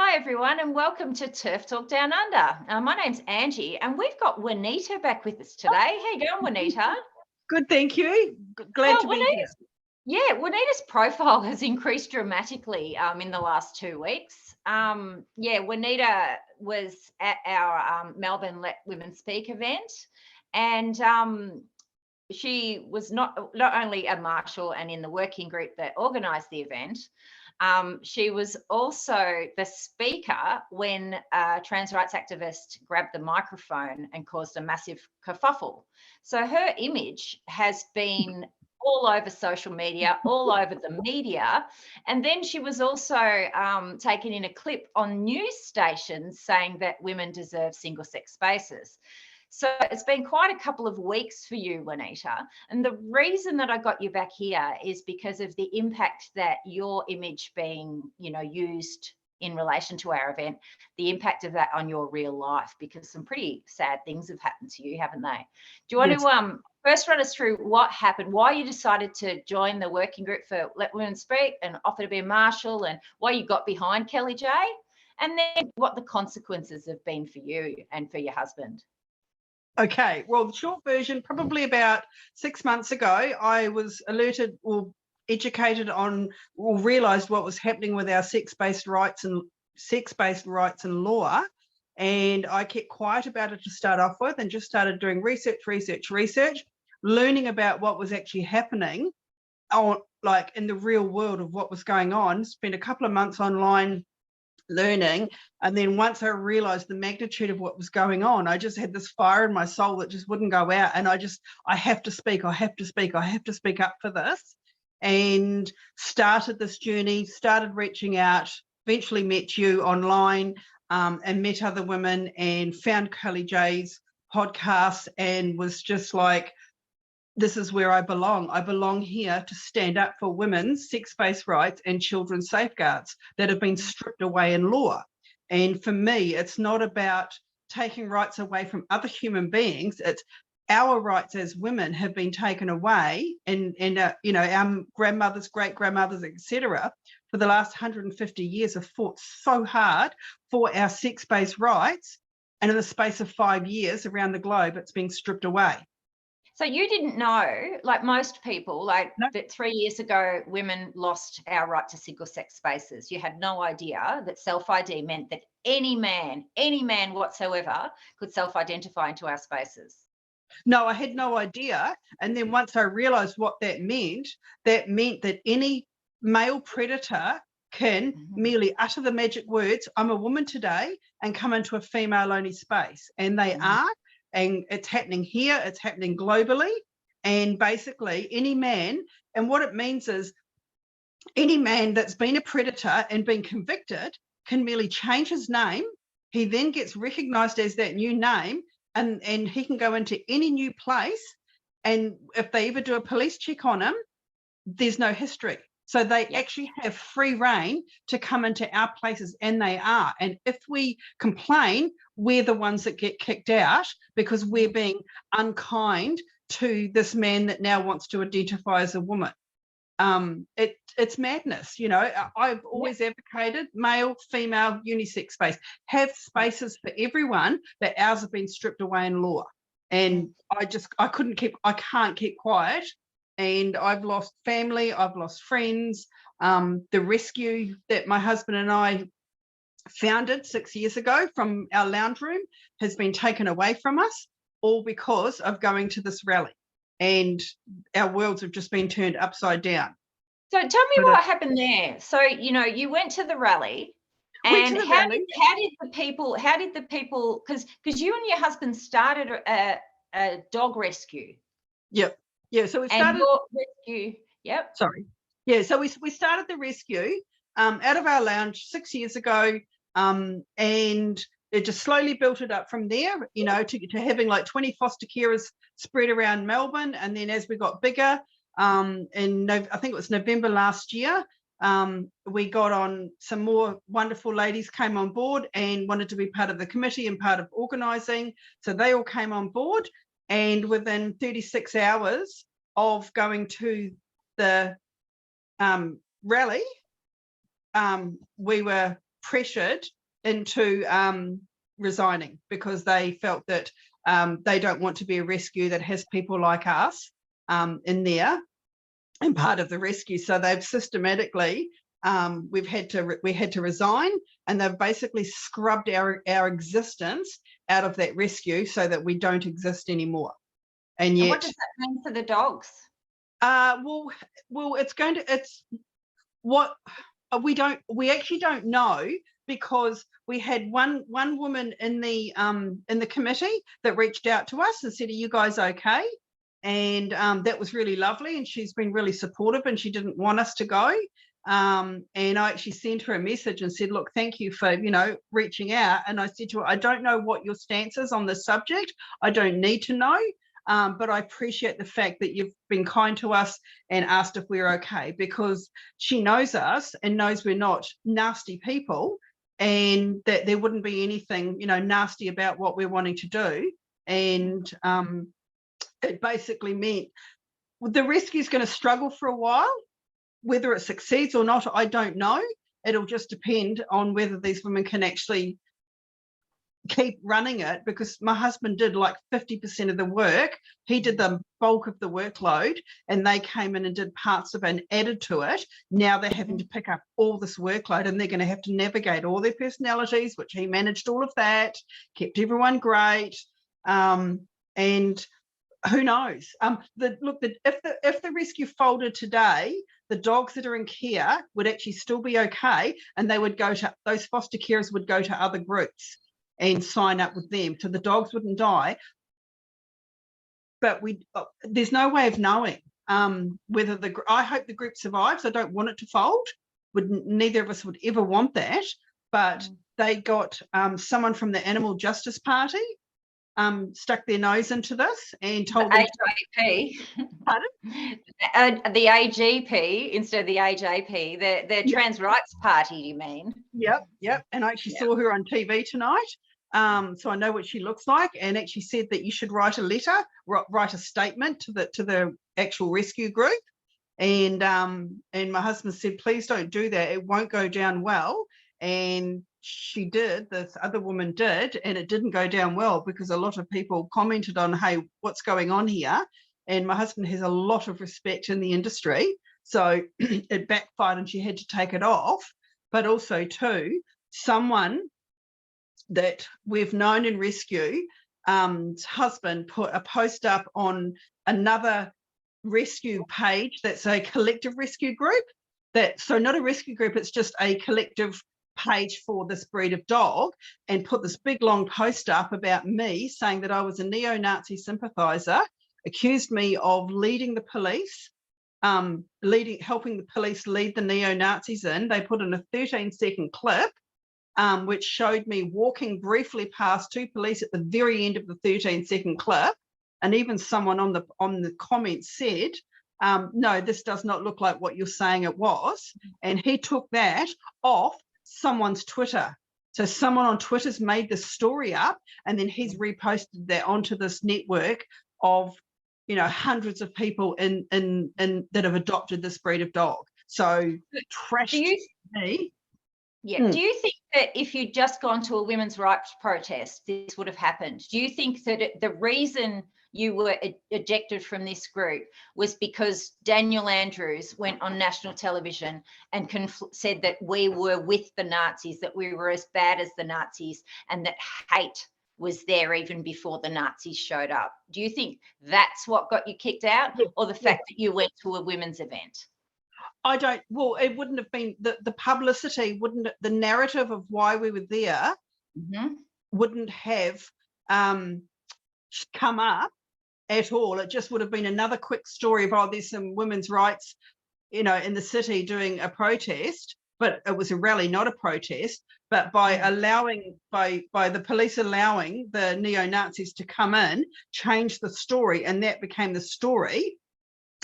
Hi everyone and welcome to Turf Talk Down Under. My name's Angie and we've got Juanita back with us today. How you going, Juanita? Good, thank you. Glad to be here. Juanita's profile has increased dramatically in the last 2 weeks. Juanita was at our Melbourne Let Women Speak event, and she was not only a marshal and in the working group that organised the event. She was also the speaker when a trans rights activist grabbed the microphone and caused a massive kerfuffle. So her image has been all over social media, all over the media. And then she was also taken in a clip on news stations saying that women deserve single-sex spaces. So it's been quite a couple of weeks for you, Juanita. And the reason that I got you back here is because of the impact that your image being, used in relation to our event, the impact of that on your real life, because some pretty sad things have happened to you, haven't they? Do you want to first run us through what happened, why you decided to join the working group for Let Women Speak and offer to be a marshal, and why you got behind Kellie-Jay, and then what the consequences have been for you and for your husband? Okay, well, the short version, probably about 6 months ago, I was alerted or educated on or realised what was happening with our sex-based rights and law, and I kept quiet about it to start off with and just started doing research, learning about what was actually happening in the real world of what was going on. Spent a couple of months online learning, and then once I realized the magnitude of what was going on, I just had this fire in my soul that just wouldn't go out, and I have to speak up for this, and started this journey, started reaching out, eventually met you online, and met other women and found Kellie-Jay's podcast and was just like, this is where I belong. I belong here to stand up for women's sex-based rights and children's safeguards that have been stripped away in law. And for me, it's not about taking rights away from other human beings. It's our rights as women have been taken away, and our grandmothers, great-grandmothers, etc., for the last 150 years have fought so hard for our sex-based rights, and in the space of 5 years around the globe, it's being stripped away. So you didn't know, like most people, No. that 3 years ago, women lost our right to single-sex spaces. You had no idea that self-ID meant that any man whatsoever could self-identify into our spaces. No, I had no idea. And then once I realized what that meant that any male predator can merely utter the magic words, I'm a woman today, and come into a female-only space. And they are. And it's happening here, it's happening globally. And basically any man, and what it means is any man that's been a predator and been convicted can merely change his name. He then gets recognized as that new name, and he can go into any new place. And if they ever do a police check on him, there's no history. So they actually have free reign to come into our places, and they are. And if we complain, we're the ones that get kicked out because we're being unkind to this man that now wants to identify as a woman. It's madness. I've always advocated male, female, unisex space. Have spaces for everyone, but ours have been stripped away in law. And I can't keep quiet. And I've lost family, I've lost friends. The rescue that my husband and I founded 6 years ago from our lounge room has been taken away from us, all because of going to this rally. And our worlds have just been turned upside down. So tell me what happened there. So, you went to the rally. And how did the people, because you and your husband started a dog rescue. Yep. Yeah, so we started your rescue. Yep. Sorry. Yeah, so we started the rescue out of our lounge 6 years ago, and it just slowly built it up from there, to having like 20 foster carers spread around Melbourne. And then as we got bigger, I think it was November last year, we got on, some more wonderful ladies came on board and wanted to be part of the committee and part of organising. So they all came on board. And within 36 hours of going to the rally, we were pressured into resigning because they felt that they don't want to be a rescue that has people like us in there and part of the rescue. So they've systematically, we had to resign, and they've basically scrubbed our existence out of that rescue so that we don't exist anymore. And yet, what does that mean for the dogs? Well, we actually don't know, because we had one woman in the committee that reached out to us and said, "Are you guys okay?" And that was really lovely, and she's been really supportive, and she didn't want us to go. And I actually sent her a message and said, "Look, thank you for reaching out." And I said to her, "I don't know what your stance is on this subject. I don't need to know. But I appreciate the fact that you've been kind to us and asked if we're okay," because she knows us and knows we're not nasty people, and that there wouldn't be anything, nasty about what we're wanting to do. And it basically meant the rescue is going to struggle for a while. Whether it succeeds or not, I don't know. It'll just depend on whether these women can actually keep running it, because my husband did like 50% of the work. He did the bulk of the workload, and they came in and did parts of it and added to it. Now they're having to pick up all this workload, and they're going to have to navigate all their personalities, which he managed all of that, kept everyone great. And who knows? If the rescue folded today, the dogs that are in care would actually still be okay, and they would go to, those foster carers would go to other groups and sign up with them, so the dogs wouldn't die. But there's no way of knowing whether I hope the group survives. I don't want it to fold. Neither of us would ever want that. But they got someone from the Animal Justice Party stuck their nose into this and told them AJP. Pardon? The AGP instead of the AJP, the Trans Rights Party, you mean? Yep. And I actually saw her on TV tonight. So I know what she looks like, and actually said that you should write a letter, write a statement to the actual rescue group. And my husband said, "Please don't do that. It won't go down well." And she did, this other woman did, and it didn't go down well, because a lot of people commented on, "Hey, what's going on here?" And my husband has a lot of respect in the industry, so it backfired and she had to take it off. But also too, someone that we've known in rescue, husband put a post up on another rescue page that's a collective rescue group, so not a rescue group, it's just a collective page for this breed of dog, and put this big long post up about me, saying that I was a neo-Nazi sympathiser, accused me of leading the police, helping the police lead the neo-Nazis in. They put in a 13-second clip which showed me walking briefly past two police at the very end of the 13-second clip, and even someone on the comments said, "No, this does not look like what you're saying it was." And he took that off someone's Twitter. So someone on Twitter's made this story up, and then he's reposted that onto this network of hundreds of people in that have adopted this breed of dog. So trashed me. Yeah. Do you think that if you'd just gone to a women's rights protest, this would have happened? Do you think that the reason you were ejected from this group was because Daniel Andrews went on national television and said that we were with the Nazis, that we were as bad as the Nazis, and that hate was there even before the Nazis showed up? Do you think that's what got you kicked out, or the fact that you went to a women's event? I don't, well, it wouldn't have been, the publicity wouldn't, the narrative of why we were there wouldn't have come up at all. It just would have been another quick story of, there's some women's rights, in the city doing a protest, but it was a rally, not a protest. But by the police allowing the neo-Nazis to come in, change the story, and that became the story.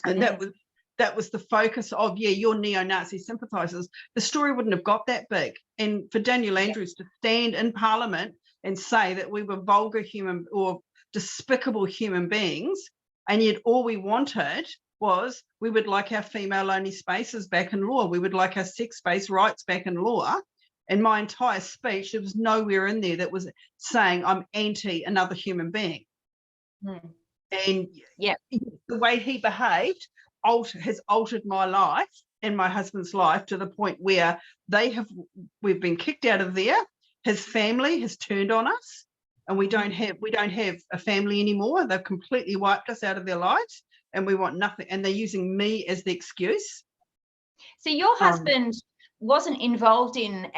And that was the focus of, you're neo-Nazi sympathisers. The story wouldn't have got that big. And for Daniel Andrews to stand in Parliament and say that we were vulgar human or despicable human beings, and yet all we wanted was we would like our female-only spaces back in law. We would like our sex-based rights back in law. And my entire speech, there was nowhere in there that was saying I'm anti another human being. And the way he behaved has altered my life and my husband's life to the point where we've been kicked out of there. His family has turned on us, and we don't have a family anymore. They've completely wiped us out of their lives, and we want nothing. And they're using me as the excuse. So your husband wasn't involved in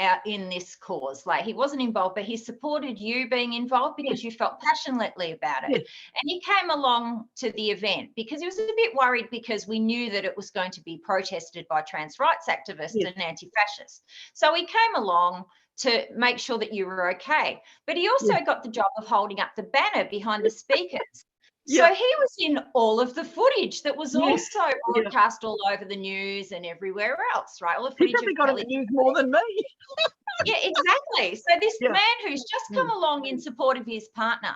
this cause, like he wasn't involved, but he supported you being involved because you felt passionately about it. And he came along to the event because he was a bit worried because we knew that it was going to be protested by trans rights activists and anti-fascists. So he came along to make sure that you were okay. But he also got the job of holding up the banner behind the speakers. So he was in all of the footage that was also broadcast all over the news and everywhere else, right? All the footage of Kellie news more than me. Yeah, exactly. So this man who's just come along in support of his partner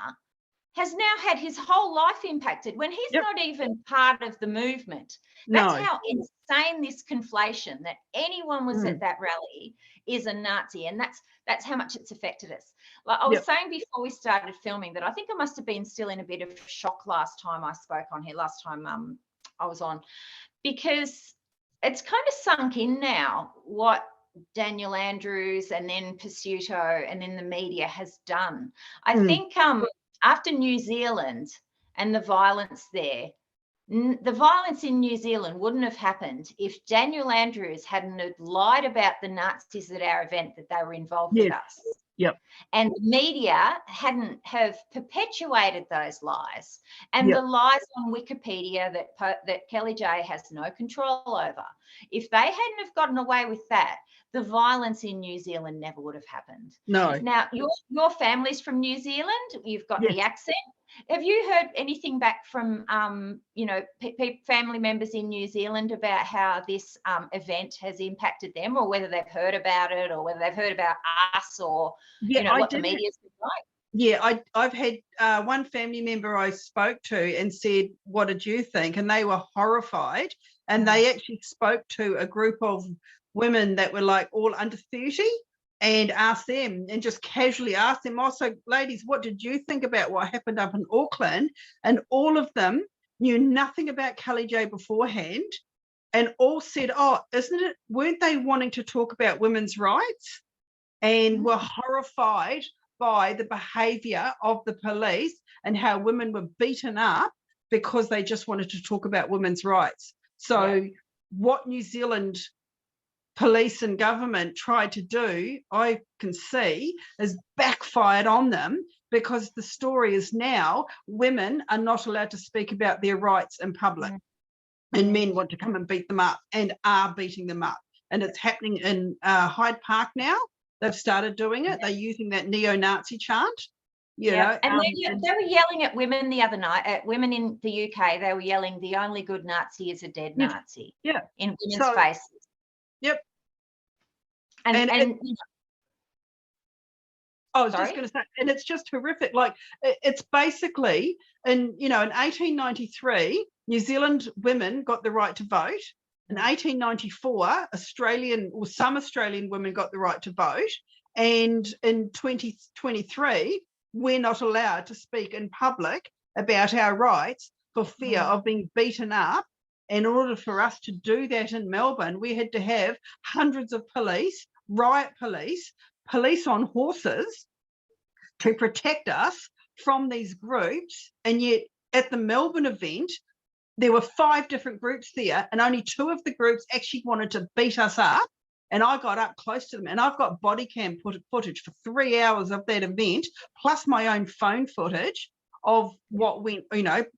has now had his whole life impacted when he's not even part of the movement. That's how insane this conflation that anyone was at that rally is a Nazi, and that's how much it's affected us. Like I was saying before we started filming that I think I must have been still in a bit of shock last time I spoke on here, last time I was on, because it's kind of sunk in now what Daniel Andrews and then Pursuto and then the media has done. I think after New Zealand and the violence there, the violence in New Zealand wouldn't have happened if Daniel Andrews hadn't lied about the Nazis at our event that they were involved with us. And the media hadn't have perpetuated those lies, and the lies on Wikipedia that Kellie-Jay has no control over. If they hadn't have gotten away with that, the violence in New Zealand never would have happened. No. Now, your family's from New Zealand. You've got the accent. Have you heard anything back from, family members in New Zealand about how this event has impacted them, or whether they've heard about it, or whether they've heard about us, or what the media's been like? Yeah, I've had one family member I spoke to and said, "What did you think?" And they were horrified, and they actually spoke to a group of women that were like all under 30. And asked them, and just casually asked them also, ladies, what did you think about what happened up in Auckland? And all of them knew nothing about Kellie-Jay beforehand, and all said, weren't they wanting to talk about women's rights? And were horrified by the behaviour of the police and how women were beaten up because they just wanted to talk about women's rights. So what New Zealand police and government tried to do, I can see, has backfired on them, because the story is now women are not allowed to speak about their rights in public, and men want to come and beat them up and are beating them up. And it's happening in Hyde Park now. They've started doing it. They're using that neo-Nazi chant. You know, and they were yelling at women the other night, at women in the UK. They were yelling, "The only good Nazi is a dead Nazi." In women's faces. And I was just going to say, and it's just horrific. Like, it's basically in 1893, New Zealand women got the right to vote. In 1894, some Australian women got the right to vote. And in 2023, we're not allowed to speak in public about our rights for fear of being beaten up. In order for us to do that in Melbourne, we had to have hundreds of police, riot police on horses to protect us from these groups. And yet at the Melbourne event, there were 5 different groups there, and only 2 of the groups actually wanted to beat us up. And I got up close to them, and I've got body cam footage for 3 hours of that event, plus my own phone footage of what went,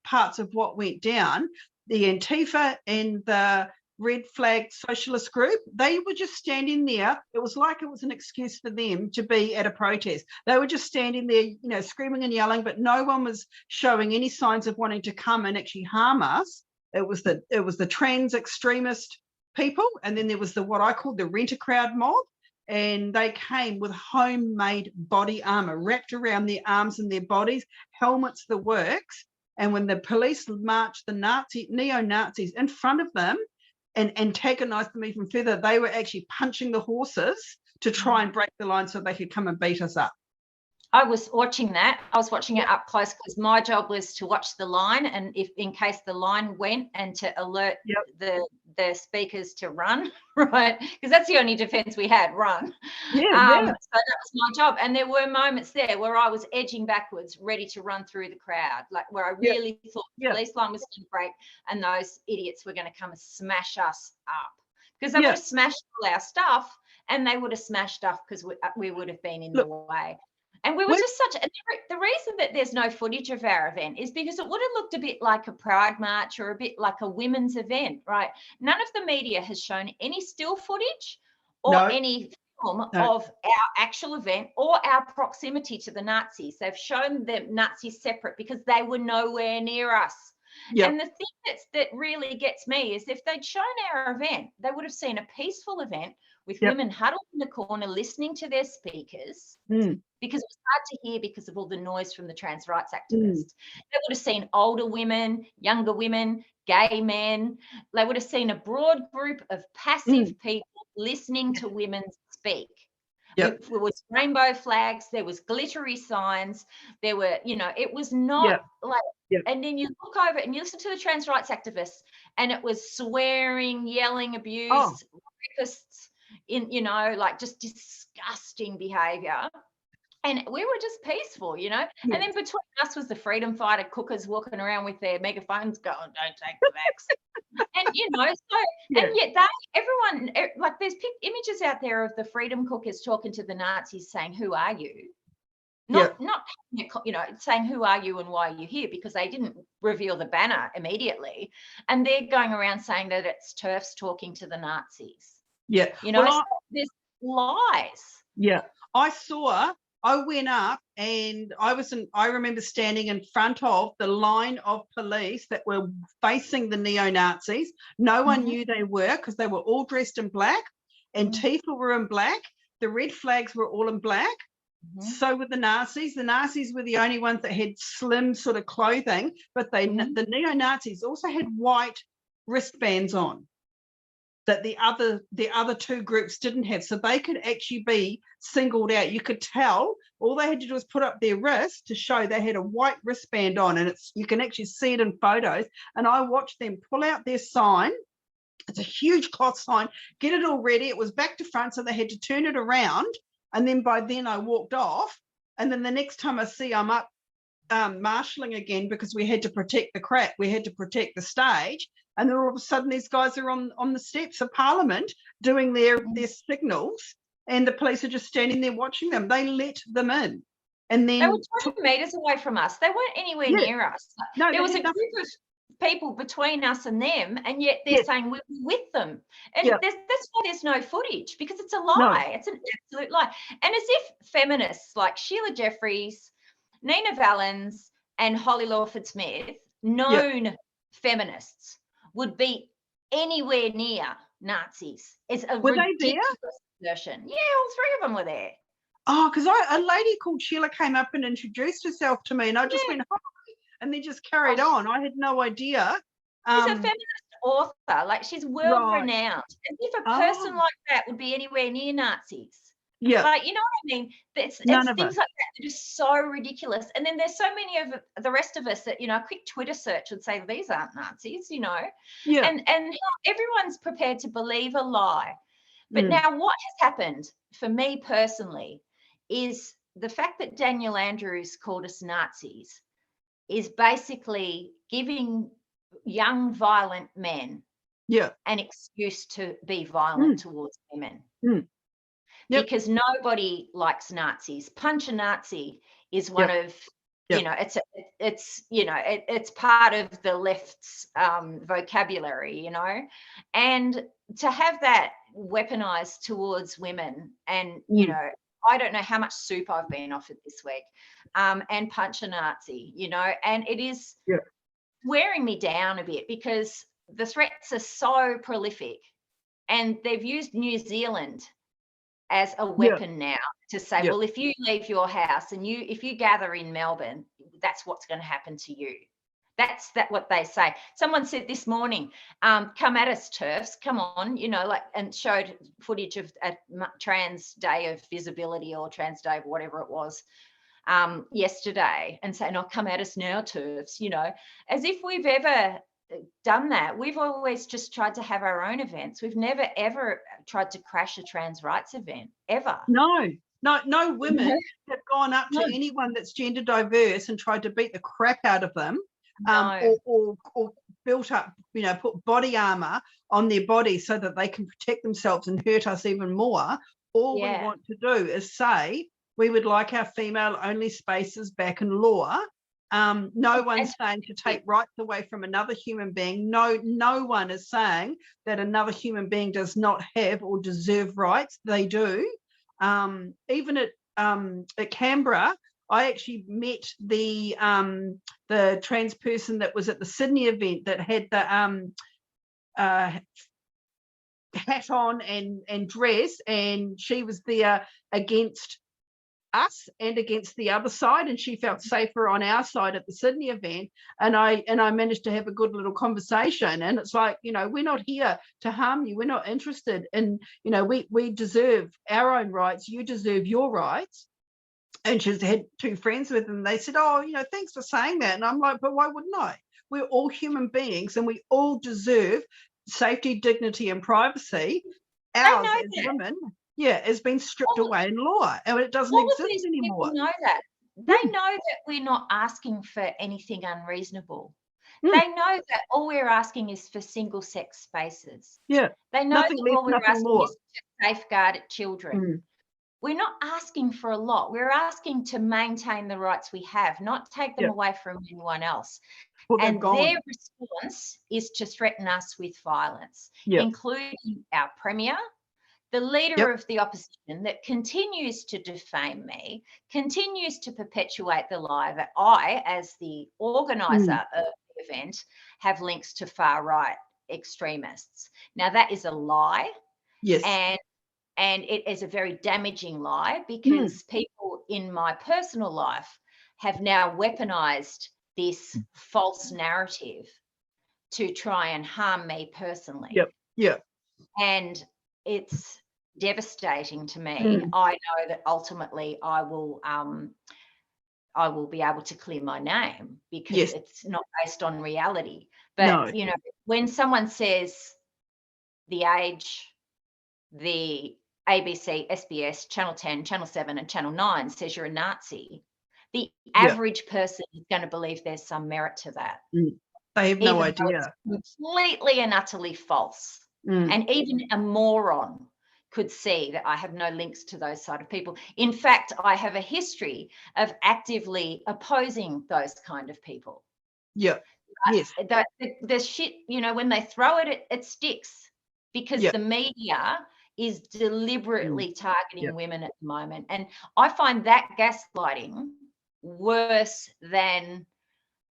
parts of what went down. The Antifa and the Red Flag Socialist group, they were just standing there. It was like it was an excuse for them to be at a protest. They were just standing there, screaming and yelling, but no one was showing any signs of wanting to come and actually harm us. It was the trans extremist people, and then there was what I call the rent-a-crowd mob, and they came with homemade body armor wrapped around their arms and their bodies, helmets, the works. And when the police marched the neo-Nazis in front of them and antagonized them even further, they were actually punching the horses to try and break the line so they could come and beat us up. I was watching that. I was watching it up close because my job was to watch the line, and if in case the line went, and to alert the speakers to run, right? Because that's the only defence we had, run. So that was my job. And there were moments there where I was edging backwards, ready to run through the crowd, like where I really thought the police line was going to break and those idiots were going to come and smash us up. Because they would have smashed all our stuff, and they would have smashed stuff because we would have been in the way. And we were just the reason that there's no footage of our event is because it would have looked a bit like a Pride March or a bit like a women's event, right? None of the media has shown any still footage or any film of our actual event or our proximity to the Nazis. They've shown the Nazis separate because they were nowhere near us. And the thing that really gets me is if they'd shown our event, they would have seen a peaceful event with women huddled in the corner listening to their speakers because it was hard to hear because of all the noise from the trans rights activists. They would have seen older women, younger women, gay men. They would have seen a broad group of passive people listening to women speak. There was rainbow flags, there was glittery signs, there were, it was not and then you look over and you listen to the trans rights activists and it was swearing, yelling, abuse, rapists, like just disgusting behaviour. And we were just peaceful, and then between us was the freedom fighter cookers walking around with their megaphones going, don't take the vax. And, and yet everyone, like there's images out there of the freedom cookers talking to the Nazis saying, who are you? Not saying who are you and why are you here, because they didn't reveal the banner immediately. And they're going around saying that it's TERFs talking to the Nazis. There's lies. I went up and I remember standing in front of the line of police that were facing the neo-Nazis. No one knew they were because they were all dressed in black. Antifa were in black. The red flags were all in black. So were the Nazis. The Nazis were the only ones that had slim sort of clothing, but the neo-Nazis also had white wristbands on that the other two groups didn't have. So they could actually be singled out. You could tell. All they had to do was put up their wrist to show they had a white wristband on, and you can actually see it in photos. And I watched them pull out their sign. It's a huge cloth sign, get it all ready. It was back to front, so they had to turn it around. And then by then I walked off. And then the next time I see I'm up marshalling again because we had to protect the crap. We had to protect the stage. And then all of a sudden these guys are on the steps of Parliament doing their signals, and the police are just standing there watching them. They let them in. And then they were 20 metres away from us. They weren't anywhere near us. No, there was a group of people between us and them, and yet they're saying we're with them. And that's why there's no footage, because it's a lie. It's an absolute lie. And as if feminists like Sheila Jeffries, Nina Valens and Holly Lawford-Smith, known feminists, would be anywhere near Nazis. It's a ridiculous assertion. Yeah, all three of them were there. Oh, because a lady called Sheila came up and introduced herself to me, and I just went, hi, and then just carried on. I had no idea. She's a feminist author. Like, she's world renowned. As if a person like that would be anywhere near Nazis. Yeah. Like, you know what I mean? It's things like that are just so ridiculous. And then there's so many of the rest of us that, a quick Twitter search would say, these aren't Nazis, Yeah. And everyone's prepared to believe a lie. But now what has happened for me personally is the fact that Daniel Andrews called us Nazis is basically giving young, violent men an excuse to be violent towards women. Because nobody likes Nazis. Punch a Nazi is one of, it's part of the left's vocabulary, and to have that weaponized towards women, and I don't know how much soup I've been offered this week, and punch a Nazi, and it is wearing me down a bit, because the threats are so prolific, and they've used New Zealand as a weapon now to say, well, if you leave your house and if you gather in Melbourne, that's what's going to happen to you. That's what they say. Someone said this morning, come at us, TERFs, come on, and showed footage of a trans day of visibility or trans day, whatever it was, yesterday, and saying, come at us now, TERFs, as if we've ever done that. We've always just tried to have our own events. We've never, ever tried to crash a trans rights event, ever. No women have gone up to No. anyone that's gender diverse and tried to beat the crap out of them, No. or built up, put body armor on their body so that they can protect themselves and hurt us even more. All we want to do is say we would like our female-only spaces back in law. No one's saying to take rights away from another human being. No one is saying that another human being does not have or deserve rights. They do. Even at Canberra, I actually met the trans person that was at the Sydney event that had the hat on and dress, and she was there against us and against the other side, and she felt safer on our side at the Sydney event, and I managed to have a good little conversation. And it's like, we're not here to harm you, we're not interested in, we deserve our own rights, you deserve your rights. And she's had two friends with them, they said, thanks for saying that. And I'm like, but why wouldn't I? We're all human beings and we all deserve safety, dignity and privacy. Ours as women has been stripped away in law, and it doesn't exist anymore. People know that. They know that we're not asking for anything unreasonable. They know that all we're asking is for single-sex spaces. Yeah. They know that all we're asking is to safeguard children. We're not asking for a lot. We're asking to maintain the rights we have, not take them away from anyone else. And their response is to threaten us with violence, including our Premier, the leader of the opposition that continues to defame me, continues to perpetuate the lie that I, as the organiser of the event, have links to far-right extremists. Now, that is a lie. Yes. And it is a very damaging lie, because people in my personal life have now weaponised this false narrative to try and harm me personally. And it's devastating to me. I know that ultimately I will be able to clear my name, because it's not based on reality. But when someone says The Age, the ABC, SBS, Channel 10, Channel 7 and Channel 9 says you're a Nazi, the average person is going to believe there's some merit to that. They have no idea. It's completely and utterly false. And even a moron could see that I have no links to those sort of people. In fact, I have a history of actively opposing those kind of people. The shit, when they throw it, it sticks, because the media is deliberately targeting women at the moment. And I find that gaslighting worse than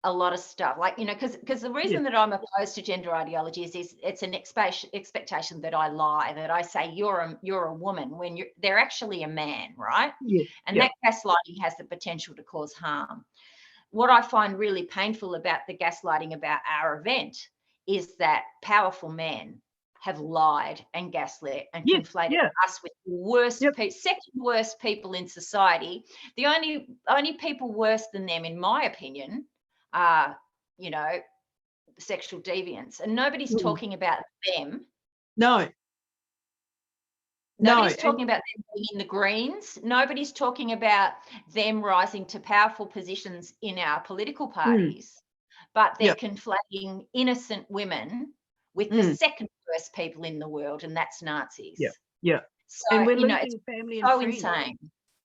a lot of stuff, because the reason that I'm opposed to gender ideology is it's an expectation that I lie, that I say you're a woman when they're actually a man, right? And that gaslighting has the potential to cause harm. What I find really painful about the gaslighting about our event is that powerful men have lied and gaslit and conflated us with the worst, second worst people in society. The only people worse than them, in my opinion, are, sexual deviants, and nobody's talking about them. Nobody's talking about them being in the Greens. Nobody's talking about them rising to powerful positions in our political parties, but they're conflating innocent women with the second worst people in the world, and that's Nazis. So, and we're losing family and friends.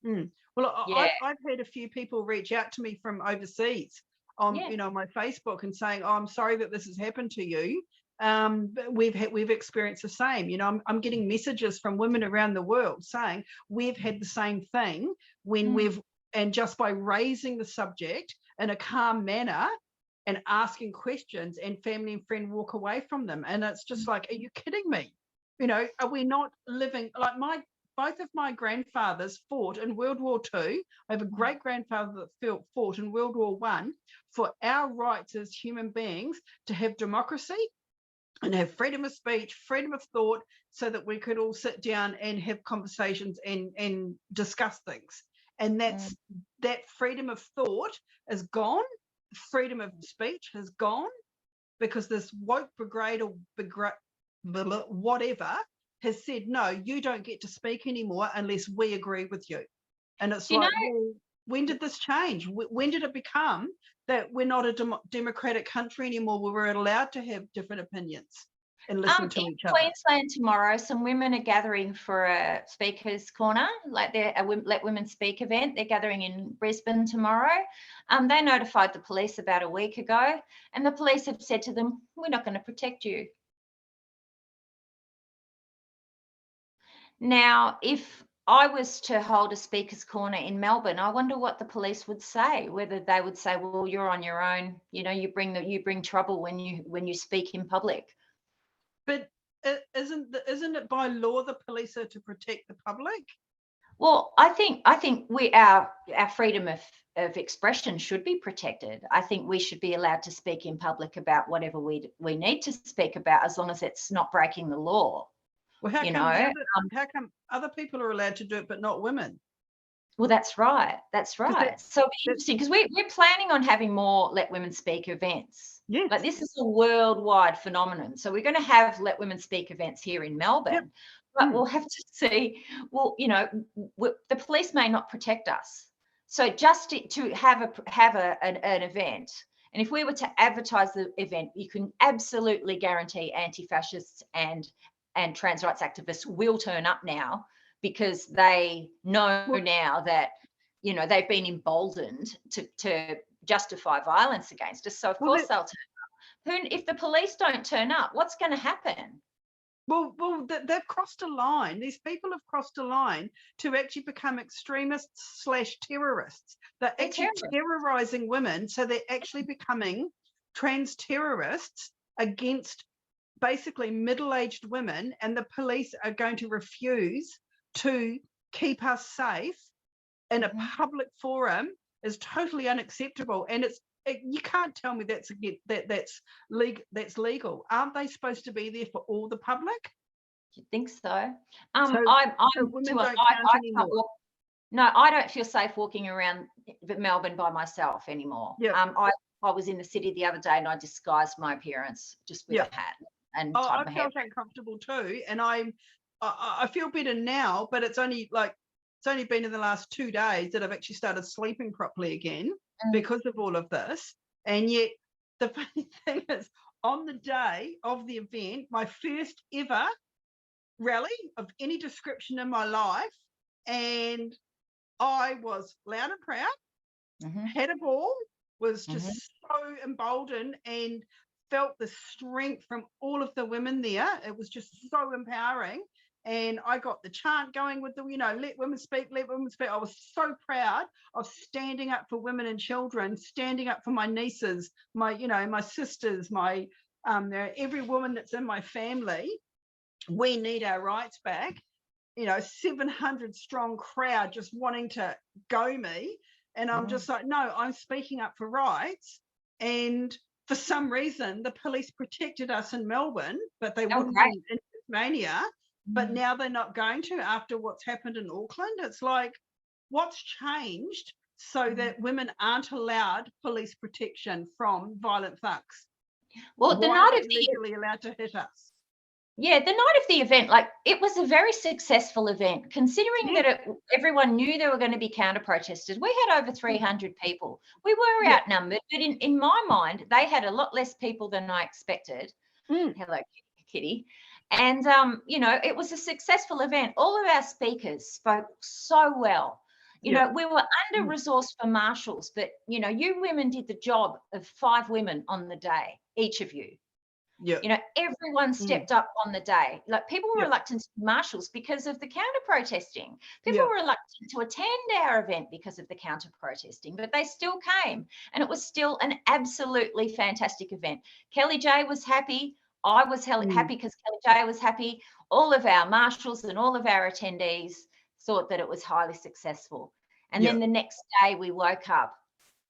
Insane. Well, I've had a few people reach out to me from overseas on my Facebook and saying, I'm sorry that this has happened to you. But we've experienced the same. I'm getting messages from women around the world saying we've had the same thing when and just by raising the subject in a calm manner and asking questions, and family and friend walk away from them. And it's just like, are you kidding me? Are we not living, like, my both of my grandfathers fought in World War II. I have a great grandfather that fought in World War I for our rights as human beings to have democracy and have freedom of speech, freedom of thought, so that we could all sit down and have conversations and discuss things. And that freedom of thought is gone. Freedom of speech has gone because this woke brigade or whatever has said, no, you don't get to speak anymore unless we agree with you. And it's like, well, when did this change? When did it become that we're not a democratic country anymore where we're allowed to have different opinions and listen to each other? In Queensland tomorrow, some women are gathering for a speaker's corner, like they're a Let Women Speak event. They're gathering in Brisbane tomorrow. They notified the police about a week ago, and the police have said to them, we're not going to protect you. Now, if I was to hold a speaker's corner in Melbourne, I wonder what the police would say, whether they would say, well, you're on your own, you know, you bring trouble when you speak in public. But isn't it by law the police are to protect the public? Well, I think our freedom of expression should be protected. I think we should be allowed to speak in public about whatever we need to speak about, as long as it's not breaking the law. Well, how come other people are allowed to do it but not women? Well, that's right. That's right. So it'll be interesting because we're planning on having more Let Women Speak events. Yes. Like this is a worldwide phenomenon. So we're going to have Let Women Speak events here in Melbourne. Yep. But we'll have to see, well, you know, the police may not protect us. So just to have an event, and if we were to advertise the event, you can absolutely guarantee anti-fascists and trans rights activists will turn up now, because they know now that, you know, they've been emboldened to justify violence against us. So of course they'll turn up. If the police don't turn up, what's going to happen? Well, they've crossed a line. These people have crossed a line to actually become extremists / terrorists. They're actually terrorizing women. So they're actually becoming trans terrorists against basically middle-aged women, and the police are going to refuse to keep us safe in a public forum is totally unacceptable. And you can't tell me that's legal. Aren't they supposed to be there for all the public? You think so? I don't feel safe walking around Melbourne by myself anymore. Yep. I was in the city the other day and I disguised my appearance just with a hat and tied my hair. I felt uncomfortable too, and I feel better now, but it's only been in the last 2 days that I've actually started sleeping properly again because of all of this. And yet the funny thing is, on the day of the event, my first ever rally of any description in my life, and I was loud and proud, had a ball, was just so emboldened and felt the strength from all of the women there. It was just so empowering. And I got the chant going with the, you know, let women speak, let women speak. I was so proud of standing up for women and children, standing up for my nieces, my sisters, my every woman that's in my family. We need our rights back. You know, 700 strong crowd just wanting to go me. And I'm just like, no, I'm speaking up for rights. And for some reason, the police protected us in Melbourne, but they wouldn't in Tasmania. But now they're not going to after what's happened in Auckland. It's like, what's changed so that women aren't allowed police protection from violent thugs? Well, the night of legally allowed to hit us. Yeah, the night of the event, like, it was a very successful event, considering that everyone knew there were going to be counter protesters. We had over 300 people. We were outnumbered, but in my mind, they had a lot less people than I expected. Hello, Kitty. And, you know, it was a successful event. All of our speakers spoke so well. You know, we were under-resourced for marshals, but, you know, you women did the job of 5 women on the day, each of you. You know, everyone stepped up on the day. Like, people were reluctant to be marshals because of the counter-protesting. People were reluctant to attend our event because of the counter-protesting, but they still came. And it was still an absolutely fantastic event. Kellie-Jay was happy. I was happy because Kellie-Jay was happy. All of our marshals and all of our attendees thought that it was highly successful. And then the next day we woke up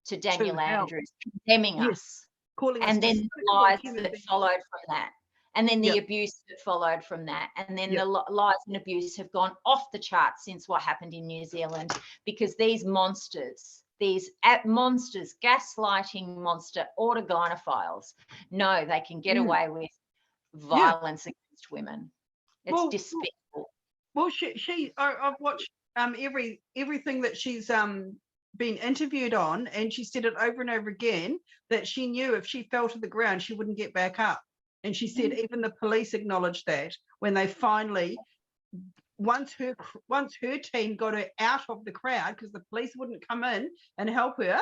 to Daniel Andrews condemning us. Calling us and then the lies that beings. followed from that. And then the abuse that followed from that. And then the lies and abuse have gone off the charts since what happened in New Zealand, because these monsters, gaslighting monster autogynophiles, know they can get away with violence against women. It's despicable. Well, I've watched everything that she's been interviewed on, and she said it over and over again that she knew if she fell to the ground, she wouldn't get back up. And she said even the police acknowledged that when they finally, once her team got her out of the crowd because the police wouldn't come in and help her,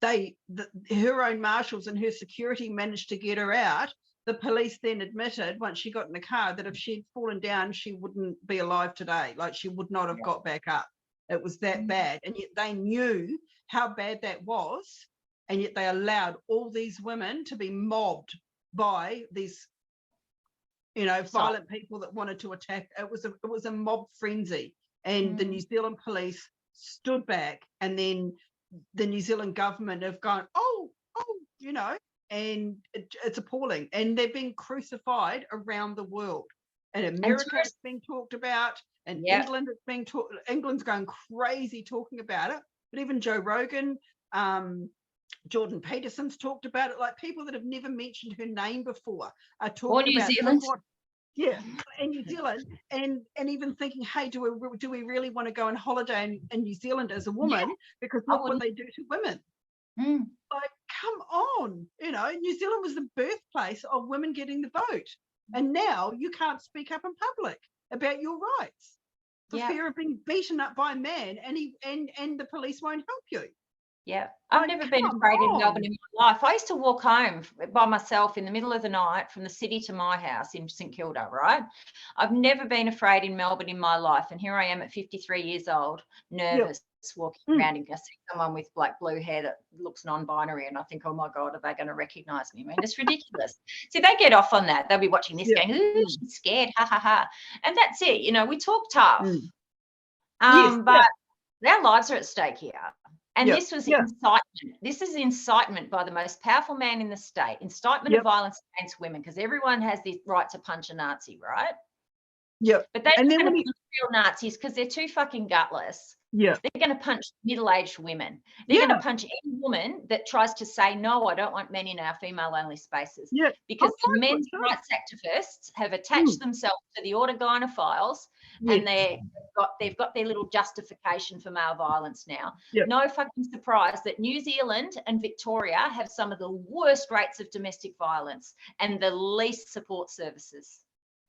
her own marshals and her security managed to get her out. The police then admitted once she got in the car that if she'd fallen down, she wouldn't be alive today. Like, she would not have got back up. It was that bad. And yet they knew how bad that was. And yet they allowed all these women to be mobbed by these, violent people that wanted to attack. It was a mob frenzy. And the New Zealand police stood back, and then the New Zealand government have gone, and it's appalling. And they're being crucified around the world. And America is being talked about, and England is being talked. England's going crazy talking about it. But even Joe Rogan, Jordan Peterson's talked about it. Like, people that have never mentioned her name before are talking about New Zealand. In New Zealand, and even thinking, hey, do we really want to go on holiday in New Zealand as a woman? Because look what they do to women. Like, come on, New Zealand was the birthplace of women getting the vote, and now you can't speak up in public about your rights for fear of being beaten up by a man, and the police won't help you. Yeah, I've never been afraid in Melbourne in my life. I used to walk home by myself in the middle of the night from the city to my house in St Kilda, right? I've never been afraid in Melbourne in my life. And here I am at 53 years old, nervous, walking around and I see someone with black blue hair that looks non-binary, and I think, oh my God, are they going to recognise me? I mean, it's ridiculous. See, they get off on that. They'll be watching this going, ooh, she's scared, ha, ha, ha. And that's it. We talk tough. But our lives are at stake here. And this was incitement. This is incitement by the most powerful man in the state, incitement of violence against women, because everyone has the right to punch a Nazi, right? But they're not going to punch real Nazis because they're too fucking gutless. They're going to punch middle-aged women. They're going to punch any woman that tries to say, no, I don't want men in our female-only spaces. Because the men's rights activists have attached themselves to the autogynophiles, and they've got their little justification for male violence now. No fucking surprise that New Zealand and Victoria have some of the worst rates of domestic violence and the least support services.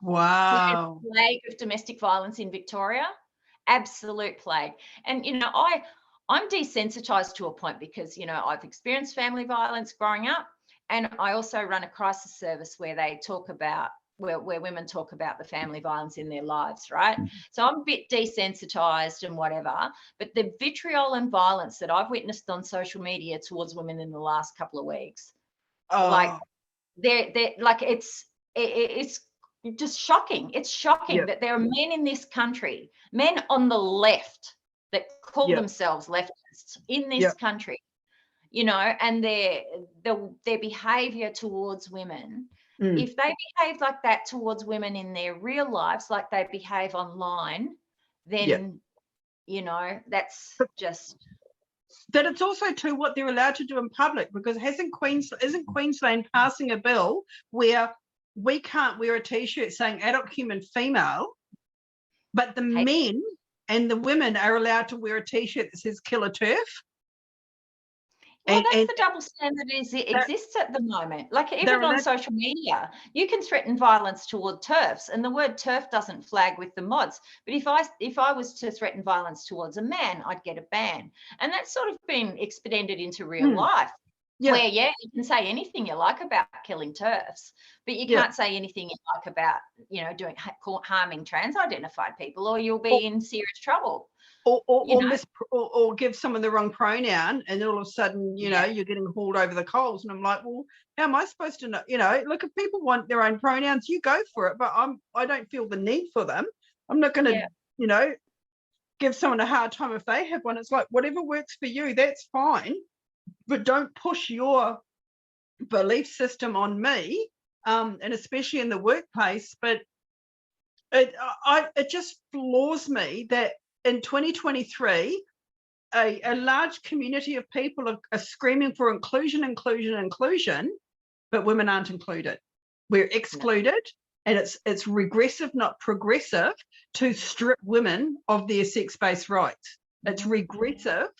Wow. Plague of domestic violence in Victoria. Absolute plague. And I'm desensitized to a point because I've experienced family violence growing up, and I also run a crisis service where they talk about where women talk about the family violence in their lives, right? So I'm a bit desensitized and whatever, but the vitriol and violence that I've witnessed on social media towards women in the last couple of weeks, like they're like it's just shocking. It's shocking that there are men in this country, men on the left that call themselves leftists in this country, and their behavior towards women. If they behave like that towards women in their real lives, like they behave online, then that's just. That it's also too what they're allowed to do in public, because isn't Queensland passing a bill where we can't wear a T-shirt saying adult human female, but the men and the women are allowed to wear a T-shirt that says killer turf? Well, that's the double standard exists at the moment. Like, even on social media, you can threaten violence toward TERFs, and the word TERF doesn't flag with the mods. But if I was to threaten violence towards a man, I'd get a ban. And that's sort of been extended into real life. where, yeah, you can say anything you like about killing TERFs, but you can't say anything you like about, you know, harming trans-identified people, or you'll be in serious trouble. Or give someone the wrong pronoun, and all of a sudden, you know, you're getting hauled over the coals. And I'm like, well, how am I supposed to know? You know, look, if people want their own pronouns, you go for it. But I don't feel the need for them. I'm not going to, you know, give someone a hard time if they have one. It's like, whatever works for you, that's fine. But don't push your belief system on me, and especially in the workplace. But it just floors me that in 2023, a large community of people are screaming for inclusion, but women aren't included. We're excluded, and it's regressive, not progressive, to strip women of their sex-based rights. It's regressive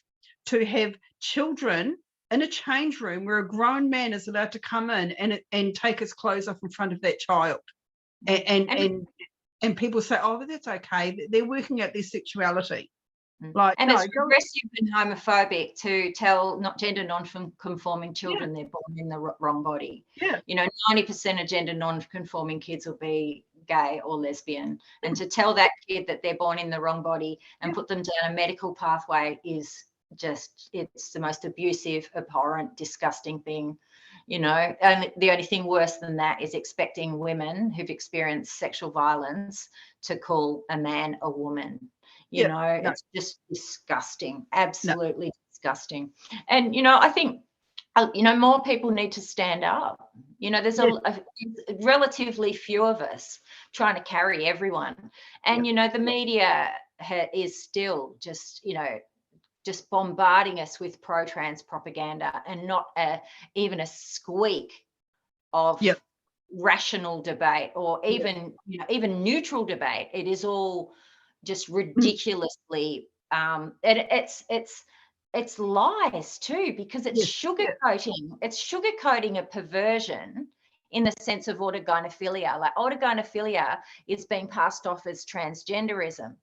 to have children in a change room where a grown man is allowed to come in and take his clothes off in front of that child. And people say, oh, but that's okay. They're working out their sexuality. Like, and it's regressive and homophobic to tell gender non-conforming children they're born in the wrong body. You know, 90% of gender non-conforming kids will be gay or lesbian. And to tell that kid that they're born in the wrong body and put them down a medical pathway is just, it's the most abusive, abhorrent, disgusting thing. You know, and the only thing worse than that is expecting women who've experienced sexual violence to call a man a woman. You know, it's just disgusting, absolutely disgusting. And, you know, I think, you know, more people need to stand up. You know, there's a relatively few of us trying to carry everyone. And, you know, the media is still just, you know, just bombarding us with pro-trans propaganda and not even a squeak of rational debate or even, you know, even neutral debate. It is all just ridiculously, it's lies too, because it's sugarcoating. It's sugarcoating a perversion in the sense of autogynephilia. Like autogynephilia is being passed off as transgenderism,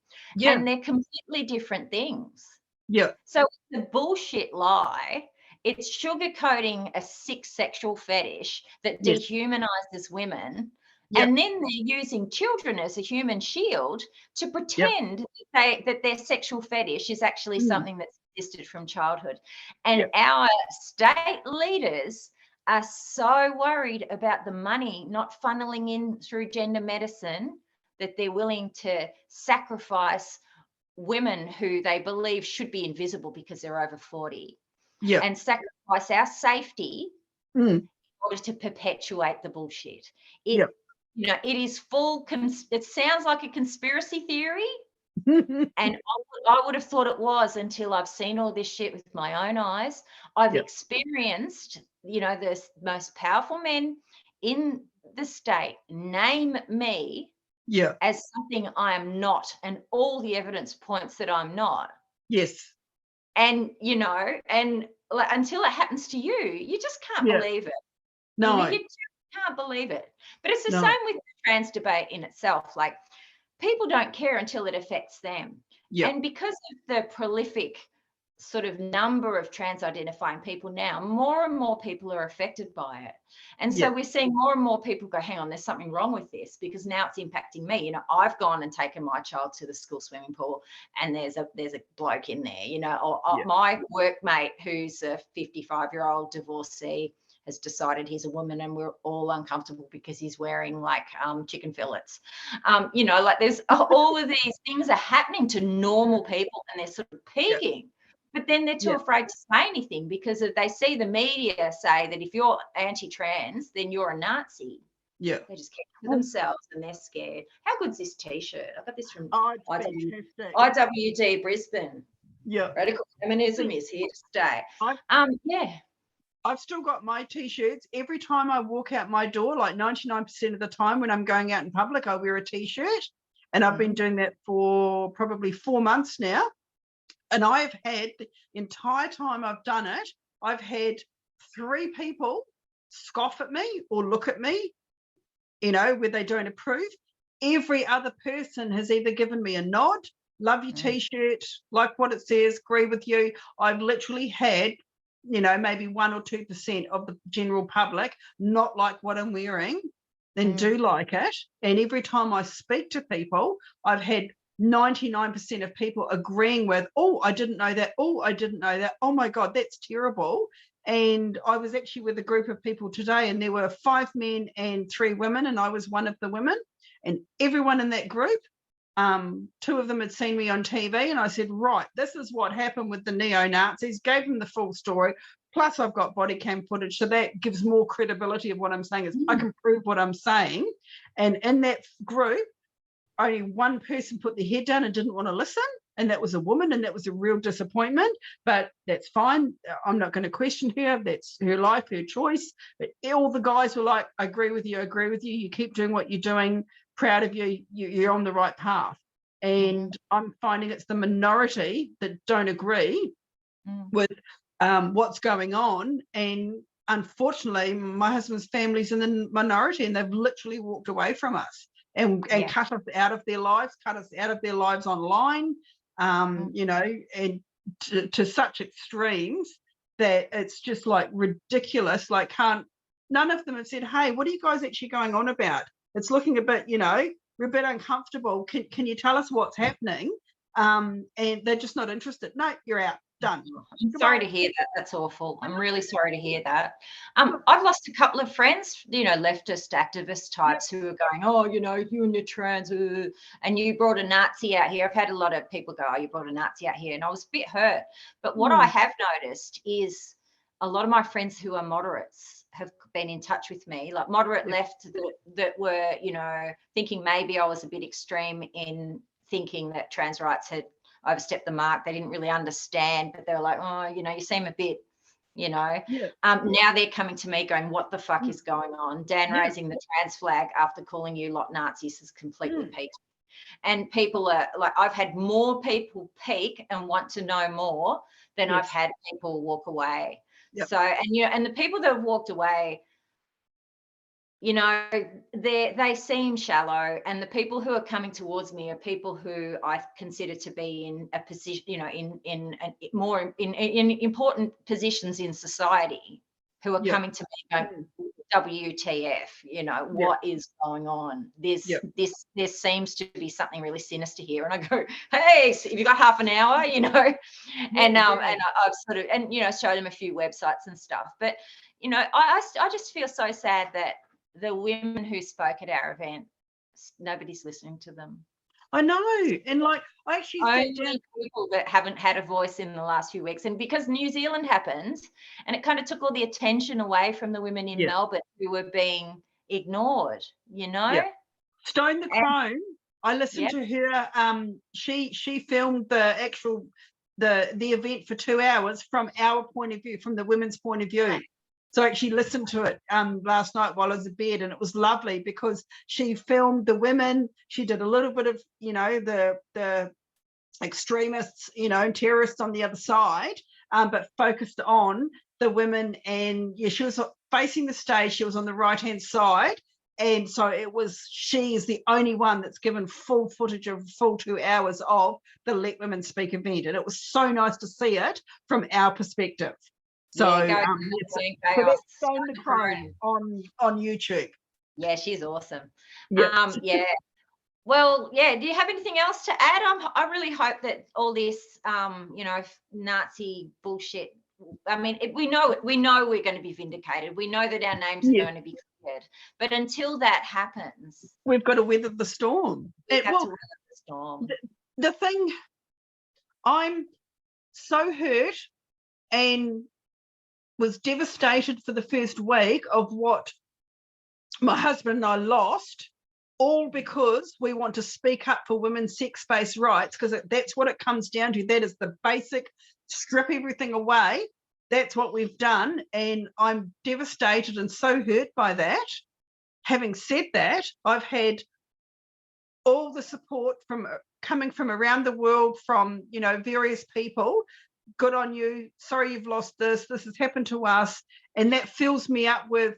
and they're completely different things. So the bullshit lie, it's sugarcoating a sick sexual fetish that dehumanizes women. And then they're using children as a human shield to pretend that their sexual fetish is actually something that's existed from childhood. And our state leaders are so worried about the money not funneling in through gender medicine that they're willing to sacrifice women who they believe should be invisible because they're over 40 and sacrifice our safety in order to perpetuate the bullshit. You know, it is it sounds like a conspiracy theory, and I would have thought it was until I've seen all this shit with my own eyes. I've experienced, you know, the most powerful men in the state name me as something I am not, and all the evidence points that I'm not. And, you know, and until it happens to you, you just can't believe it. No. You just can't believe it. But it's the same with the trans debate in itself. Like, people don't care until it affects them. And because of the prolific sort of number of trans identifying people now, more and more people are affected by it. And so we're seeing more and more people go, hang on, there's something wrong with this, because now it's impacting me. You know, I've gone and taken my child to the school swimming pool and there's a bloke in there, you know, or my workmate who's a 55-year-old divorcee has decided he's a woman, and we're all uncomfortable because he's wearing like chicken fillets. You know, like there's all of these things are happening to normal people, and they're sort of peaking. But then they're too afraid to say anything because they see the media say that if you're anti-trans, then you're a Nazi. They just keep it to themselves and they're scared. How good's this T-shirt? I got this from IWD Brisbane. Radical feminism is here to stay. I've still got my T-shirts. Every time I walk out my door, like 99% of the time when I'm going out in public, I wear a T-shirt. And I've been doing that for probably 4 months now. And I've had, the entire time I've done it, I've had 3 people scoff at me or look at me, you know, where they don't approve. Every other person has either given me a nod, love your T-shirt, like what it says, agree with you. I've literally had maybe 1 or 2% of the general public not like what I'm wearing, then do like it. And every time I speak to people, I've had 99% of people agreeing with, oh, I didn't know that. Oh, I didn't know that. Oh my God, that's terrible. And I was actually with a group of people today, and there were 5 men and 3 women, and I was one of the women. And everyone in that group, 2 of them had seen me on TV, and I said, right, this is what happened with the neo-Nazis, gave them the full story. Plus, I've got body cam footage, so that gives more credibility of what I'm saying. Is I can prove what I'm saying. And in that group, only one person put their head down and didn't want to listen, and that was a woman, and that was a real disappointment. But that's fine. I'm not going to question her. That's her life, her choice. But all the guys were like, I agree with you. I agree with you. You keep doing what you're doing. Proud of you. You're on the right path. And I'm finding it's the minority that don't agree with what's going on. And unfortunately, my husband's family's in the minority, and they've literally walked away from us and cut us out of their lives, online, and to such extremes that it's just like ridiculous. Like, none of them have said, hey, what are you guys actually going on about? It's looking a bit, we're a bit uncomfortable. Can you tell us what's happening? And they're just not interested. No, you're out. Done. I'm sorry to hear that. That's awful. I'm really sorry to hear that. I've lost a couple of friends, leftist activist types who are going, oh, you and your trans, and you brought a Nazi out here. I've had a lot of people go, oh, you brought a Nazi out here. And I was a bit hurt. But what I have noticed is a lot of my friends who are moderates have been in touch with me, like moderate left that were, thinking maybe I was a bit extreme in thinking that trans rights had overstepped the mark. They didn't really understand, but they were like, oh, you seem a bit, now they're coming to me going, what the fuck is going on? Dan raising the trans flag after calling you lot Nazis has completely peaked. And people are like, I've had more people peak and want to know more than I've had people walk away. So, and the people that have walked away, they seem shallow, and the people who are coming towards me are people who I consider to be in a position, in important positions in society, who are coming to me going, WTF, what is going on? There seems to be something really sinister here. And I go, hey, so have you got half an hour, and I've sort of, show them a few websites and stuff. But, I just feel so sad that the women who spoke at our event, nobody's listening to them. I know. And like, I actually only people that haven't had a voice in the last few weeks. And because New Zealand happened, and it kind of took all the attention away from the women in Melbourne who were being ignored, Stone the Crone, I listened to her. She filmed the event for 2 hours from our point of view, from the women's point of view. So I actually listened to it last night while I was in bed, and it was lovely because she filmed the women. She did a little bit of, the extremists, and terrorists on the other side, but focused on the women. And she was facing the stage. She was on the right-hand side. And so she is the only one that's given full footage of full 2 hours of the Let Women Speak event. And it was so nice to see it from our perspective. So, so that's Stone the Crone on YouTube. Yeah, she's awesome. Well, do you have anything else to add? I really hope that all this, Nazi bullshit. I mean, we know we're going to be vindicated. We know that our names are going to be cleared. But until that happens, we've got to weather the storm. To weather the storm. The thing, I'm so hurt and was devastated for the first week of what my husband and I lost, all because we want to speak up for women's sex-based rights, because that's what it comes down to. That is the basic, strip everything away. That's what we've done, and I'm devastated and so hurt by that. Having said that, I've had all the support coming from around the world, from various people. Good on you. Sorry you've lost this. This has happened to us. And that fills me up with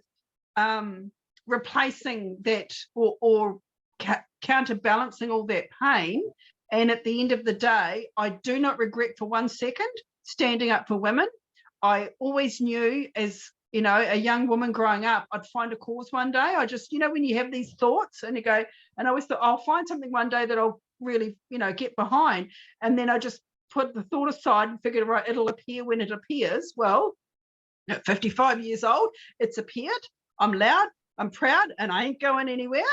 replacing that or counterbalancing all that pain. And at the end of the day, I do not regret for 1 second standing up for women. I always knew, as you know, a young woman growing up, I'd find a cause one day. I just, you know, when you have these thoughts and you go, and I always thought I'll find something one day that I'll really, you know, get behind. And then I just put the thought aside and figured, right, it'll appear when it appears. Well, at 55 years old, it's appeared. I'm loud, I'm proud, and I ain't going anywhere.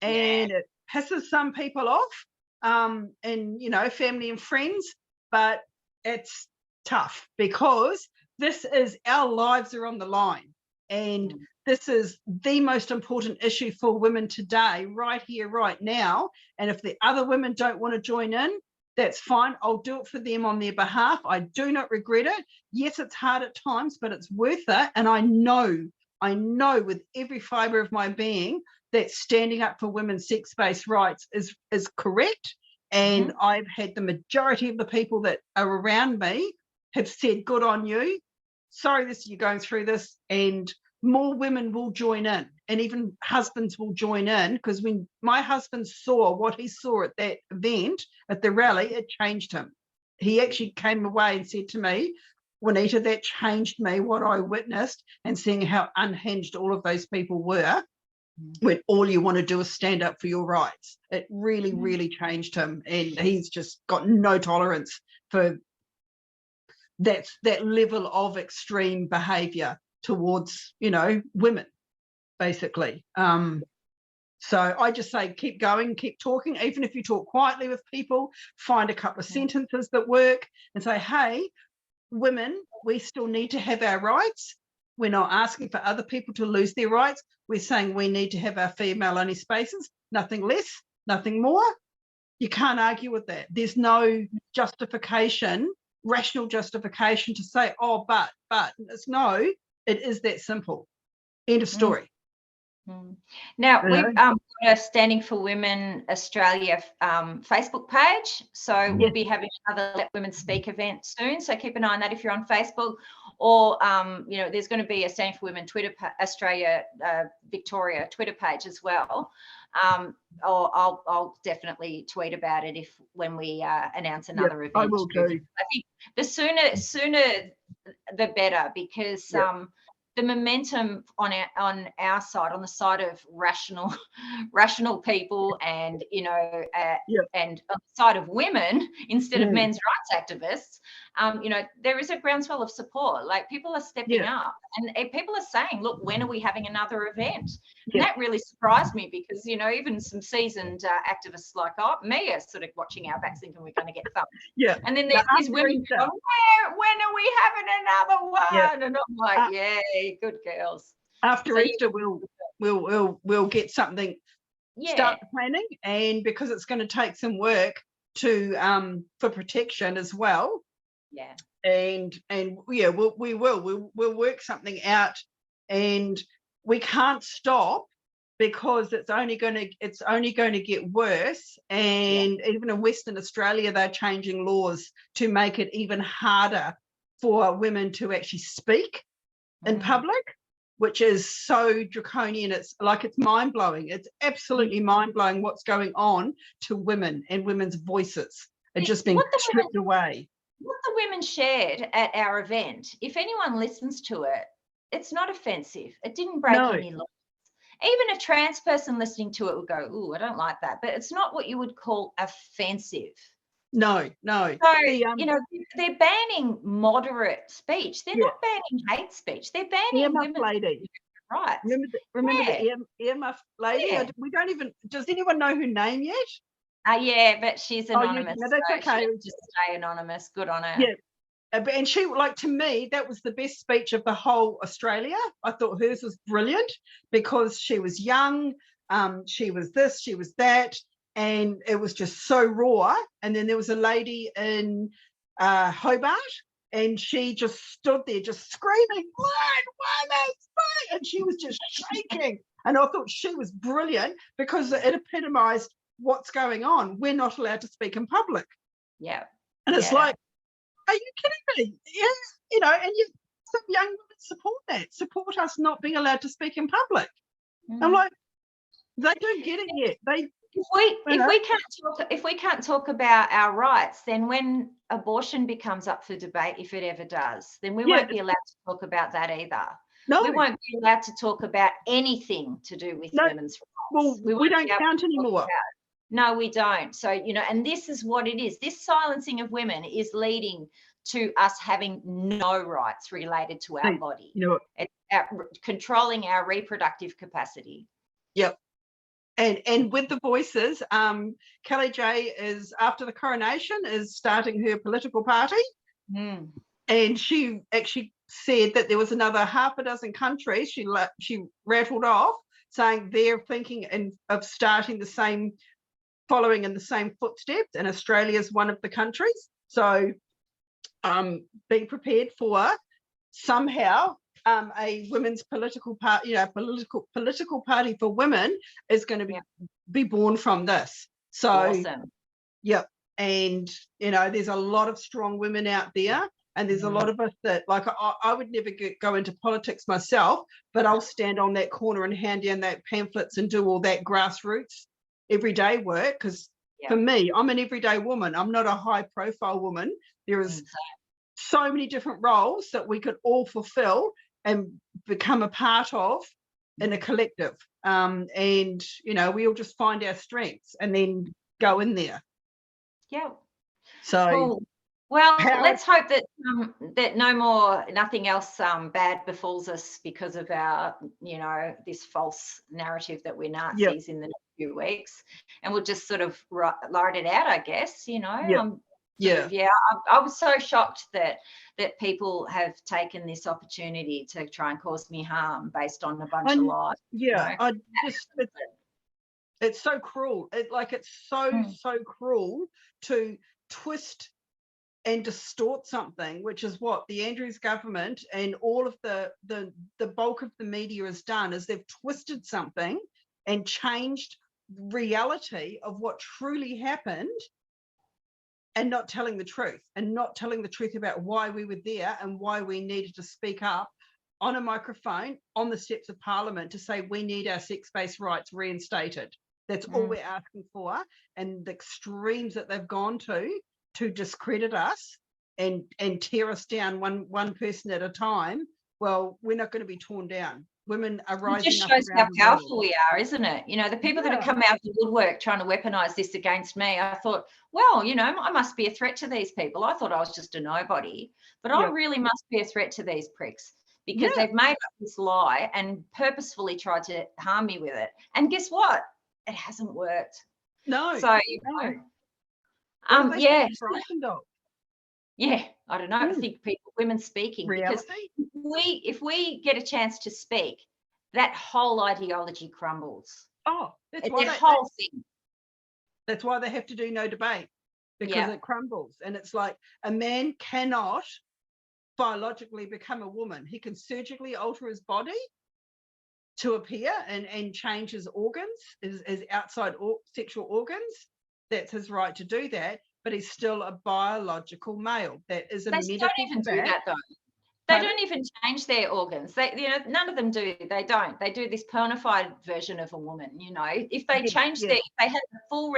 And it pisses some people off, and, you know, family and friends, but it's tough because this is, our lives are on the line. And this is the most important issue for women today, right here, right now. And if the other women don't want to join in, that's fine. I'll do it for them on their behalf. I do not regret it. Yes, it's hard at times, but it's worth it. And I know with every fiber of my being that standing up for women's sex-based rights is correct. And I've had the majority of the people that are around me have said, good on you. Sorry, you're going through this, and more women will join in, and even husbands will join in, because when my husband saw what he saw at that event, at the rally, it changed him. He actually came away and said to me, Juanita, that changed me, what I witnessed, and seeing how unhinged all of those people were when all you want to do is stand up for your rights. It really, really changed him, and he's just got no tolerance for that level of extreme behavior towards, you know, women, basically. So I just say, keep going, keep talking. Even if you talk quietly with people, find a couple of sentences that work and say, hey, women, we still need to have our rights. We're not asking for other people to lose their rights. We're saying we need to have our female-only spaces, nothing less, nothing more. You can't argue with that. There's no justification, rational justification to say, oh, but it's no, it is that simple. End of story. Now, we've got a Standing for Women Australia Facebook page, so we'll be having another Let Women Speak event soon, so keep an eye on that if you're on Facebook, or you know, there's going to be a Standing for Women Twitter Australia Victoria Twitter page as well. Or I'll definitely tweet about it when we announce another event. I will too. I think the sooner the better, because the momentum on our side, on the side of rational people, and you know, and on the side of women instead of men's rights activists, you know, there is a groundswell of support. Like, people are stepping up, and people are saying, look, when are we having another event? And that really surprised me, because, you know, even some seasoned activists like me are sort of watching our backs thinking we're going to get thumped. And then there's these women going, when are we having another one? And I'm like, yay, good girls. After Easter, we'll get something, start the planning, and because it's going to take some work to for protection as well. And we'll work something out, and we can't stop, because it's only going to get worse. And even in Western Australia, they're changing laws to make it even harder for women to actually speak in public, which is so draconian. It's mind-blowing. It's absolutely mind-blowing what's going on to women and women's voices are just being stripped away. What the women shared at our event, if anyone listens to it, it's not offensive. It didn't break any laws. Even a trans person listening to it would go, ooh, I don't like that. But it's not what you would call offensive. No. So, you know, they're banning moderate speech. They're not banning hate speech. They're banning women's rights. Remember the earmuff lady? We don't even, does anyone know her name yet? Yeah, but she's anonymous. No, that's okay. Just stay anonymous. Good on her. Yeah. And she, like, to me, that was the best speech of the whole Australia. I thought hers was brilliant, because she was young, she was this, she was that, and it was just so raw. And then there was a lady in Hobart, and she just stood there just screaming, women speak, and she was just shaking. And I thought she was brilliant, because it epitomised what's going on. We're not allowed to speak in public. Yeah. And it's like, are you kidding me? Yeah, you know, and some young women support us not being allowed to speak in public. I'm like, they don't get it yet. if we can't talk about our rights, then when abortion becomes up for debate, if it ever does, then we won't be allowed to talk about that either. No. We won't be allowed to talk about anything to do with women's rights. Well, we don't count anymore. No, we don't. So, and this is what it is. This silencing of women is leading to us having no rights related to our body. It's controlling our reproductive capacity. Yep. And with the voices, Kellie-Jay is, after the coronation, is starting her political party. And she actually said that there was another half a dozen countries she rattled off, saying they're thinking of starting following in the same footsteps, and Australia is one of the countries. So be prepared for somehow a women's political party, political party for women is going to be born from this. So awesome. Yep. And there's a lot of strong women out there, and there's a lot of us that, like, I would never go into politics myself, but I'll stand on that corner and hand down that pamphlets and do all that grassroots everyday work, because for me, I'm an everyday woman. I'm not a high profile woman. There is so many different roles that we could all fulfill and become a part of in a collective. And we all just find our strengths and then go in there. Yeah. So cool. Well, let's hope that nothing else bad befalls us because of our, this false narrative that we're Nazis in the next few weeks, and we'll just sort of ride it out, I guess. I was so shocked that people have taken this opportunity to try and cause me harm based on a bunch of lies. It's so cruel. It's so cruel to twist and distort something, which is what the Andrews government and all of the bulk of the media has done, is they've twisted something and changed reality of what truly happened, and not telling the truth, and not telling the truth about why we were there and why we needed to speak up on a microphone on the steps of Parliament to say we need our sex-based rights reinstated. That's all we're asking for. And the extremes that they've gone to discredit us and tear us down one person at a time, well, we're not going to be torn down. Women are rising. It just shows how powerful we are, isn't it? The people that have come out of the woodwork trying to weaponize this against me, I thought, well, I must be a threat to these people. I thought I was just a nobody, but I really must be a threat to these pricks, because they've made up this lie and purposefully tried to harm me with it. And guess what? It hasn't worked. No. So, frightened of? Yeah, I don't know. I think women speaking, reality? Because if we get a chance to speak, that whole ideology crumbles. Oh, that's whole thing. That's why they have to do no debate, because it crumbles. And it's like, a man cannot biologically become a woman. He can surgically alter his body to appear and change his organs, his outside sexual organs. That's his right to do that, but he's still a biological male. That is a medical fact. They don't even do that, though. They don't even change their organs. None of them do. They don't. They do this pornified version of a woman. If they change if they had a full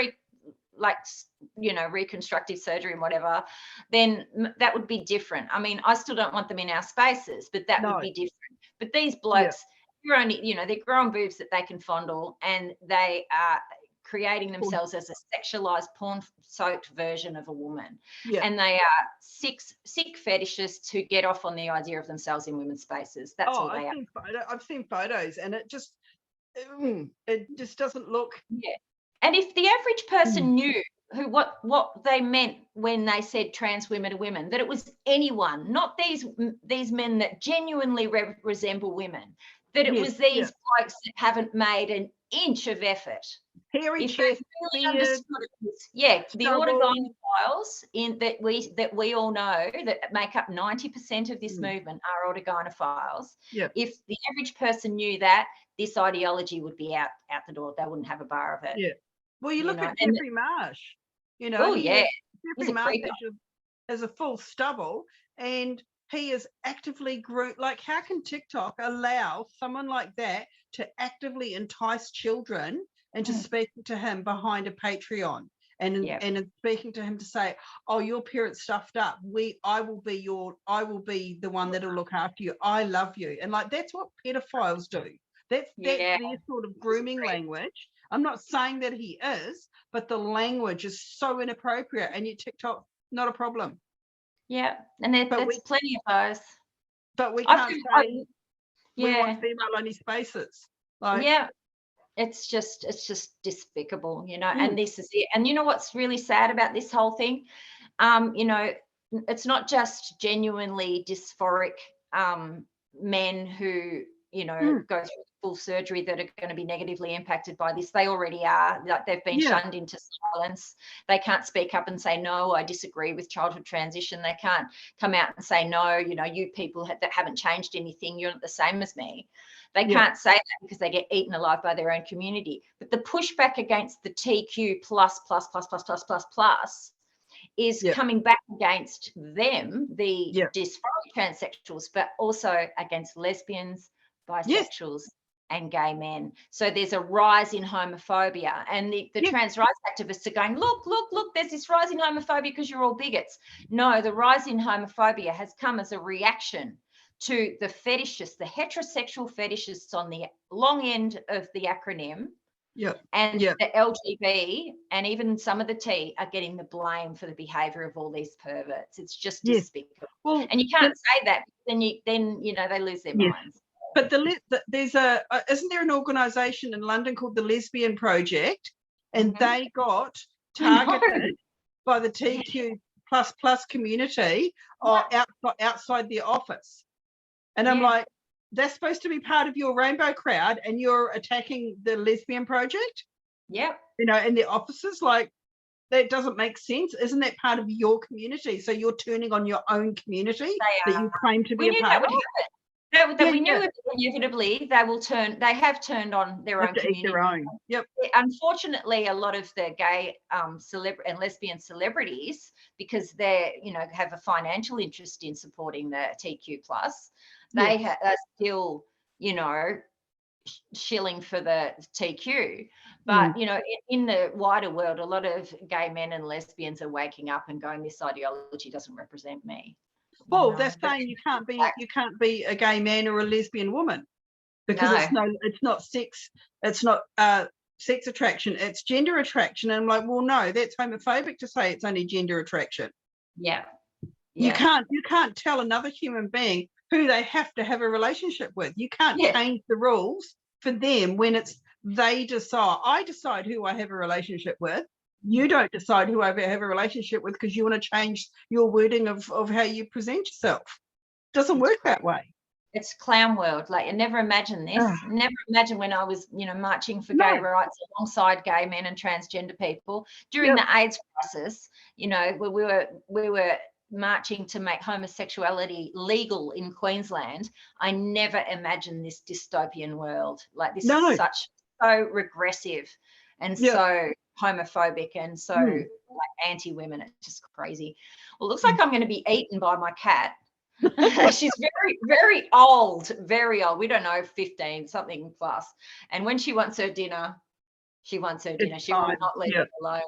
reconstructive surgery and whatever, then that would be different. I mean, I still don't want them in our spaces, but that would be different. But these blokes, they're only, they're growing boobs that they can fondle, and they are creating themselves as a sexualized, porn-soaked version of a woman. And they are sick fetishists who get off on the idea of themselves in women's spaces. That's all they are. I've seen photos, and it just doesn't look. Yeah. And if the average person knew what they meant when they said trans women are women, that it was anyone, not these men that genuinely resemble women, that it was these blokes that haven't made an inch of effort. Hairy chest, really understood it. The autogynephiles that we all know that make up 90% of this movement are autogynephiles. If the average person knew that, this ideology would be out the door. They wouldn't have a bar of it. Well, you look at Jeffrey Marsh. Jeffrey Marsh has a full stubble, and he is actively how can TikTok allow someone like that to actively entice children into speaking to him behind a Patreon and in speaking to him to say, oh, your parents stuffed up. I will be the one that'll look after you. I love you. And like, that's what pedophiles do. That's their sort of grooming language. I'm not saying that he is, but the language is so inappropriate, and yet TikTok, not a problem. Yeah, and there's plenty of those. But we can't say we want female-only spaces. Like, it's just despicable, you know. And this is it. And you know what's really sad about this whole thing? You know, it's not just genuinely dysphoric men who, you know, go through full surgery that are going to be negatively impacted by this. They already are. Like, they've been shunned into silence. They can't speak up and say, no, I disagree with childhood transition. They can't come out and say, no, you know, you people that haven't changed anything, you're not the same as me. They can't say that because they get eaten alive by their own community. But the pushback against the TQ plus is coming back against them, the dysphoric transsexuals, but also against lesbians, bisexuals, and gay men. So there's a rise in homophobia, and the trans rights activists are going, look, there's this rise in homophobia because you're all bigots. No, the rise in homophobia has come as a reaction to the fetishists, the heterosexual fetishists on the long end of the acronym, and the LGB and even some of the T are getting the blame for the behaviour of all these perverts. It's just despicable. Well, and you can't say that, then you know, they lose their minds. But there's isn't there an organisation in London called the Lesbian Project, and they got targeted by the TQ plus community outside their office. And I'm like, that's supposed to be part of your rainbow crowd, and you're attacking the Lesbian Project? You know, in their offices. Like, that doesn't make sense. Isn't that part of your community? So you're turning on your own community that you claim to be a part of? We knew inevitably they have turned on their own community. Unfortunately, a lot of the gay and lesbian celebrities, because they, you know, have a financial interest in supporting the TQ plus, they are still, you know, shilling for the TQ. But you know, in the wider world, a lot of gay men and lesbians are waking up and going, this ideology doesn't represent me. Well, they're saying you can't be a gay man or a lesbian woman because it's not sex attraction, it's gender attraction. And I'm like, well, no, that's homophobic to say it's only gender attraction. You can't tell another human being who they have to have a relationship with. You can't change the rules for them when it's they decide. I decide who I have a relationship with. You don't decide who I have a relationship with because you want to change your wording of how you present yourself. It doesn't work that way. It's clown world. Like, I never imagined this. Never imagined when I was, you know, marching for gay rights alongside gay men and transgender people during the AIDS crisis. You know, we were marching to make homosexuality legal in Queensland. I never imagined this dystopian world. Like, this is so regressive and so homophobic and so like anti-women. It's just crazy. Well, it looks like I'm going to be eaten by my cat. She's very, very old, very old. We don't know, 15 something plus. And when she wants her dinner, she will not leave it alone.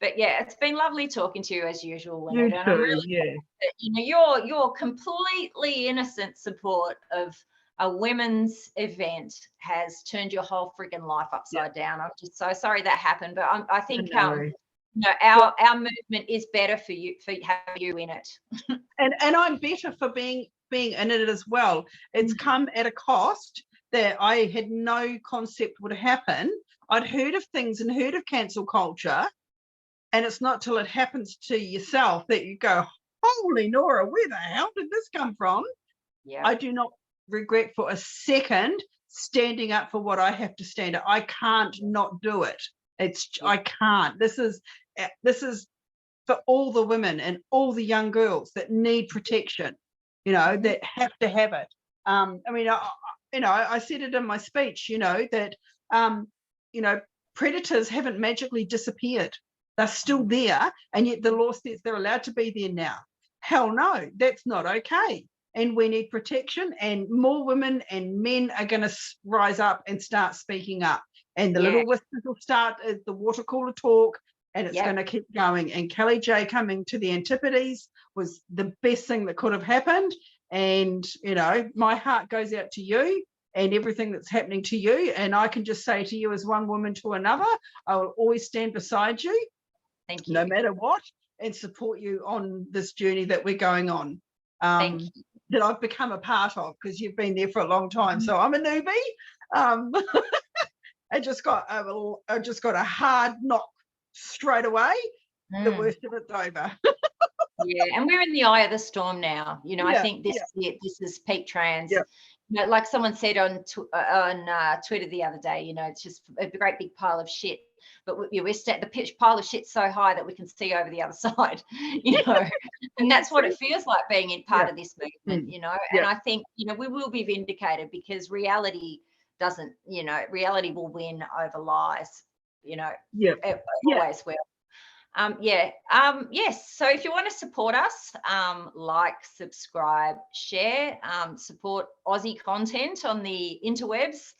But yeah, it's been lovely talking to you as usual, Juanita. And I'm really glad that, you know, your completely innocent support of a women's event has turned your whole frigging life upside down. I'm just so sorry that happened, but I think you know, our movement is better for having you in it. and I'm better for being in it as well. It's come at a cost that I had no concept would happen. I'd heard of things and heard of cancel culture, and it's not till it happens to yourself that you go, holy Nora, where the hell did this come from? I do not regret for a second standing up for what I have to stand up. I can't not do it. I can't. This is for all the women and all the young girls that need protection, you know, that have to have it. I mean, I said it in my speech, you know, that you know, predators haven't magically disappeared. They're still there, and yet the law says they're allowed to be there now. Hell no, that's not okay. And we need protection, and more women and men are going to rise up and start speaking up. and the little whispers will start as the water cooler talk, and it's going to keep going. And Kellie-Jay coming to the Antipodes was the best thing that could have happened. And, you know, my heart goes out to you and everything that's happening to you. And I can just say to you, as one woman to another, I will always stand beside you. Thank you. No matter what, and support you on this journey that we're going on. Thank you. That I've become a part of, because you've been there for a long time. So I'm a newbie. I just got a hard knock straight away. The worst of it's over. Yeah, and we're in the eye of the storm now. You know, I think this is peak trans. Yeah. You know, like someone said on Twitter the other day, you know, it's just a great big pile of shit. But the pile of shit's so high that we can see over the other side, you know, and that's what it feels like being in part of this movement, you know. And I think, you know, we will be vindicated, because reality doesn't, you know, reality will win over lies, you know. It always will. Yes. So if you want to support us, like, subscribe, share, support Aussie content on the interwebs.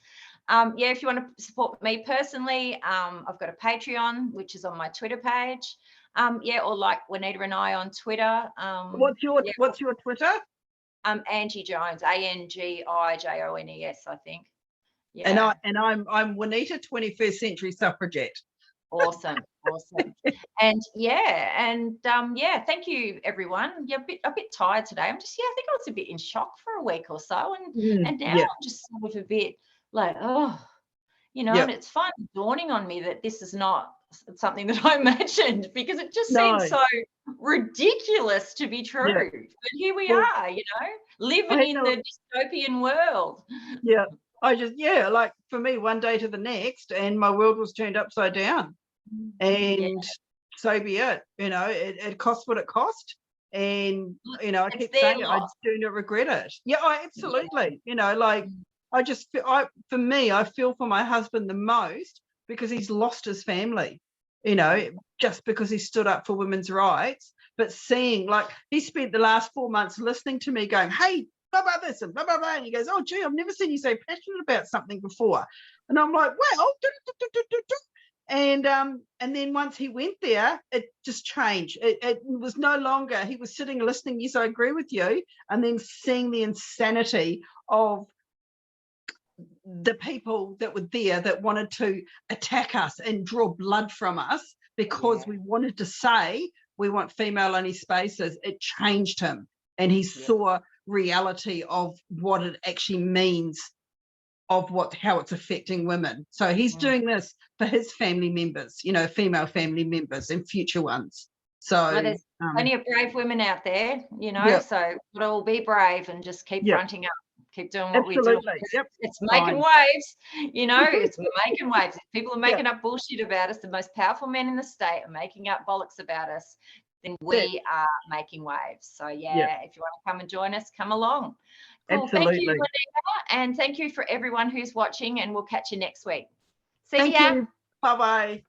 If you want to support me personally, I've got a Patreon, which is on my Twitter page. Or like Juanita and I on Twitter. What's your Twitter? Angie Jones, ANGIJONES, I think. Yeah. And I'm Juanita, 21st century suffragette. Awesome. And thank you, everyone. Yeah, a bit tired today. I'm just I think I was a bit in shock for a week or so, and now I'm just sort of a bit like, you know, and it's finally dawning on me that this is not something that I imagined, because it just seems so ridiculous to be true. But here we are, you know, living in the dystopian world. Yeah. I just, like, for me, one day to the next, and my world was turned upside down. And so be it. You know, it cost what it cost. And, you know, I keep saying it, I do not regret it. Yeah, absolutely. You know, like, I just feel, for me, I feel for my husband the most, because he's lost his family, you know, just because he stood up for women's rights. But seeing, like, he spent the last 4 months listening to me going, hey, blah, blah, this and blah, blah, blah. And he goes, oh, gee, I've never seen you so passionate about something before. And I'm like, well, and then once he went there, it just changed. It was no longer, he was sitting listening, yes, I agree with you, and then seeing the insanity of the people that were there that wanted to attack us and draw blood from us because we wanted to say we want female-only spaces. It changed him, and he saw reality of what it actually means, of how it's affecting women. So he's doing this for his family members, you know, female family members and future ones. So there's plenty of brave women out there, you know, so we'll all be brave and just keep fronting up, keep doing what we do. It's making waves, you know, it's making waves. If people are making up bullshit about us, the most powerful men in the state are making up bollocks about us, then we are making waves. So if you want to come and join us, come along. Cool. Thank you, Juanita, and thank you for everyone who's watching, and we'll catch you next week. See ya. Bye-bye.